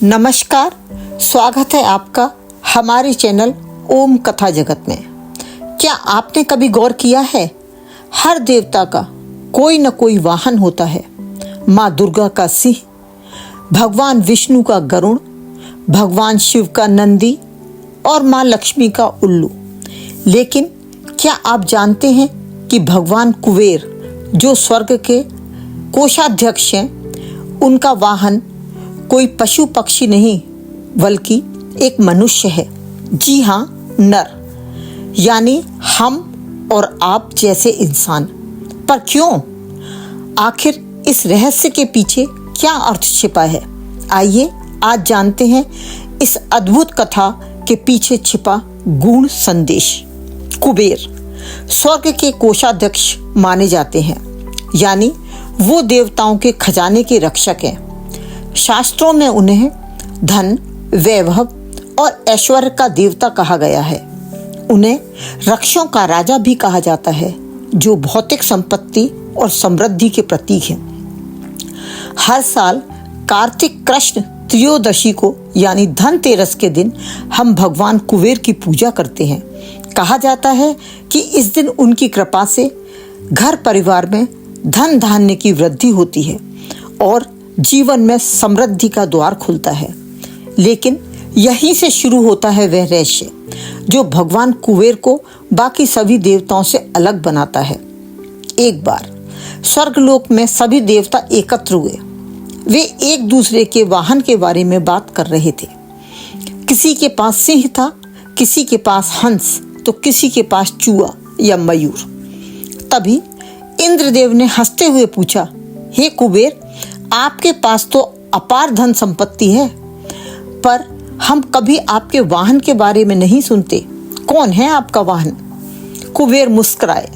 नमस्कार, स्वागत है आपका हमारे चैनल ओम कथा जगत में। क्या आपने कभी गौर किया है, हर देवता का कोई न कोई वाहन होता है। माँ दुर्गा का सिंह, भगवान विष्णु का गरुड़, भगवान शिव का नंदी और माँ लक्ष्मी का उल्लू। लेकिन क्या आप जानते हैं कि भगवान कुबेर, जो स्वर्ग के कोषाध्यक्ष हैं, उनका वाहन कोई पशु पक्षी नहीं बल्कि एक मनुष्य है। जी हाँ, नर, यानी हम और आप जैसे इंसान। पर क्यों? आखिर इस रहस्य के पीछे क्या अर्थ छिपा है? आइए आज जानते हैं इस अद्भुत कथा के पीछे छिपा गूढ़ संदेश। कुबेर स्वर्ग के कोषाध्यक्ष माने जाते हैं, यानी वो देवताओं के खजाने के रक्षक हैं। शास्त्रों में उन्हें धन, वैभव और ऐश्वर्य का देवता कहा गया है। उन्हें रक्षों का राजा भी कहा जाता है, जो भौतिक संपत्ति और समृद्धि के प्रतीक हैं। हर साल कार्तिक कृष्ण त्रयोदशी को यानी धनतेरस के दिन हम भगवान कुबेर की पूजा करते हैं। कहा जाता है कि इस दिन उनकी कृपा से घर परिवार में धन धान्य की वृद्धि होती है और जीवन में समृद्धि का द्वार खुलता है। लेकिन यहीं से शुरू होता है वह रहस्य जो भगवान कुबेर को बाकी सभी देवताओं से अलग बनाता है। एक बार स्वर्गलोक में सभी देवता एकत्र हुए। वे एक दूसरे के वाहन के बारे में बात कर रहे थे। किसी के पास सिंह था, किसी के पास हंस, तो किसी के पास चूहा या मयूर। तभी इंद्रदेव ने हंसते हुए पूछा, हे कुबेर, आपके पास तो अपार धन संपत्ति है, पर हम कभी आपके वाहन के बारे में नहीं सुनते। कौन है आपका वाहन? कुबेर मुस्कुराए।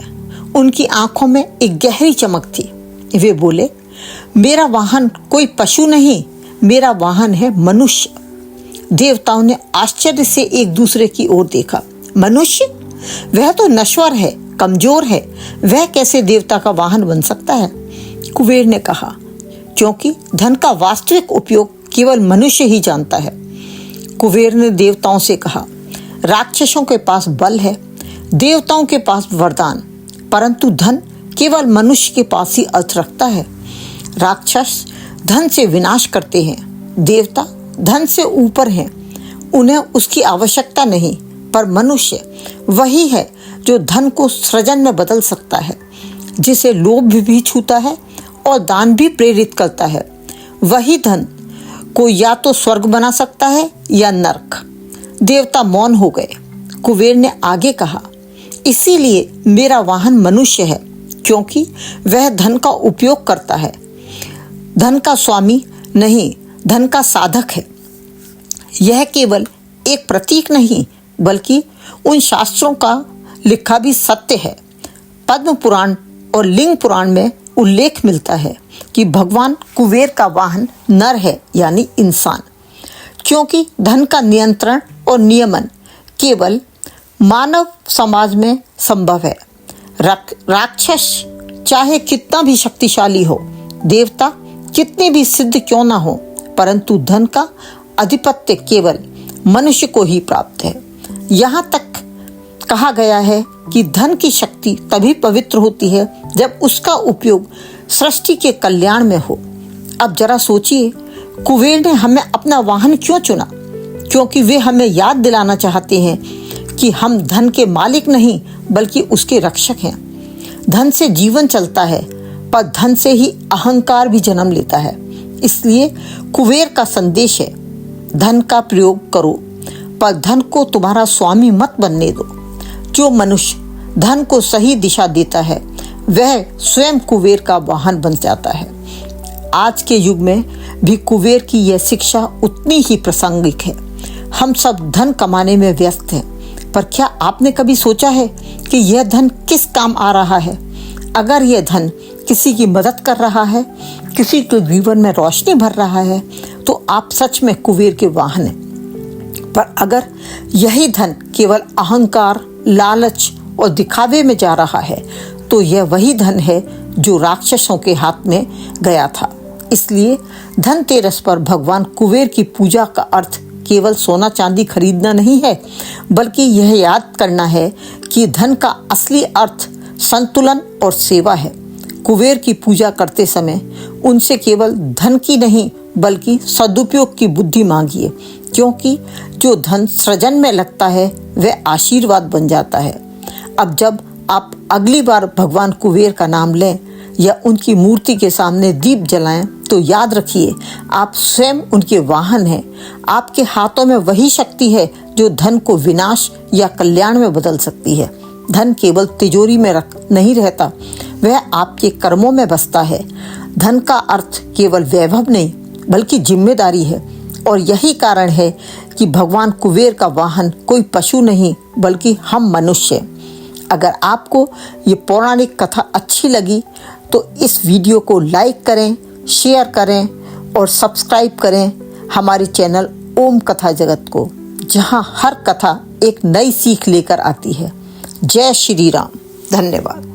उनकी आंखों में एक गहरी चमक थी। वे बोले, मेरा वाहन कोई पशु नहीं, मेरा वाहन है मनुष्य। देवताओं ने आश्चर्य से एक दूसरे की ओर देखा। मनुष्य? वह तो नश्वर है, कमजोर है, वह कैसे देवता का वाहन बन सकता है? कुबेर ने कहा, क्योंकि धन का वास्तविक उपयोग केवल मनुष्य ही जानता है। कुबेर ने देवताओं से कहा, राक्षसों के पास बल है, देवताओं के पास वरदान, परंतु धन केवल मनुष्य के पास ही अर्थ रखता है। राक्षस धन से विनाश करते हैं, देवता धन से ऊपर हैं, उन्हें उसकी आवश्यकता नहीं। पर मनुष्य वही है जो धन को सृजन में बदल सकता है, जिसे लोभ भी छूता है और दान भी प्रेरित करता है। वही धन को या तो स्वर्ग बना सकता है या नरक। देवता मौन हो गए। कुबेर ने आगे कहा, इसीलिए मेरा वाहन मनुष्य है, क्योंकि वह धन का उपयोग करता है। धन का स्वामी नहीं, धन का साधक है। यह केवल एक प्रतीक नहीं, बल्कि उन शास्त्रों का लिखा भी सत्य है। पद्म पुराण और लिंग पुराण में उल्लेख मिलता है कि भगवान कुबेर का वाहन नर है, यानी इंसान, क्योंकि धन का नियंत्रण और नियमन केवल मानव समाज में संभव है। राक्षस चाहे कितना भी शक्तिशाली हो, देवता कितने भी सिद्ध क्यों ना हो, परंतु धन का आधिपत्य केवल मनुष्य को ही प्राप्त है। यहाँ तक कहा गया है कि धन की शक्ति तभी पवित्र होती है जब उसका उपयोग सृष्टि के कल्याण में हो। अब जरा सोचिए, कुबेर ने हमें अपना वाहन क्यों चुना? क्योंकि वे हमें याद दिलाना चाहते हैं कि हम धन के मालिक नहीं बल्कि उसके रक्षक हैं। धन से जीवन चलता है, पर धन से ही अहंकार भी जन्म लेता है। इसलिए कुबेर का संदेश है, धन का प्रयोग करो, पर धन को तुम्हारा स्वामी मत बनने दो। जो मनुष्य धन को सही दिशा देता है, वह स्वयं कुबेर का वाहन बन जाता है। आज के युग में भी कुबेर की यह शिक्षा उतनी ही प्रासंगिक है। हम सब धन कमाने में व्यस्त हैं, पर क्या आपने कभी सोचा है कि यह धन किस काम आ रहा है? अगर यह धन किसी की मदद कर रहा है, किसी के जीवन में रोशनी भर रहा है, तो आप सच में कुबेर के वाहन हैं। पर अगर यही धन केवल अहंकार, लालच और दिखावे में जा रहा है, तो यह वही धन है जो राक्षसों के हाथ में गया था। इसलिए धनतेरस पर भगवान कुबेर की पूजा का अर्थ केवल सोना चांदी खरीदना नहीं है, बल्कि यह याद करना है कि धन का असली अर्थ संतुलन और सेवा है। कुबेर की पूजा करते समय उनसे केवल धन की नहीं बल्कि सदुपयोग की बुद्धि मांगिए, क्योंकि जो धन सृजन में लगता है वह आशीर्वाद बन जाता है। अब जब आप अगली बार भगवान कुबेर का नाम लें या उनकी मूर्ति के सामने दीप जलाएं तो याद रखिए आप स्वयं उनके वाहन हैं। आपके हाथों में वही शक्ति है जो धन को विनाश या कल्याण में बदल सकती है। धन केवल तिजोरी में नहीं रहता, वह आपके कर्मों में बसता है। धन का अर्थ केवल वैभव नहीं बल्कि जिम्मेदारी है, और यही कारण है कि भगवान कुबेर का वाहन कोई पशु नहीं बल्कि हम मनुष्य। अगर आपको ये पौराणिक कथा अच्छी लगी तो इस वीडियो को लाइक करें, शेयर करें और सब्सक्राइब करें हमारे चैनल ओम कथा जगत को, जहां हर कथा एक नई सीख लेकर आती है। जय श्री राम। धन्यवाद।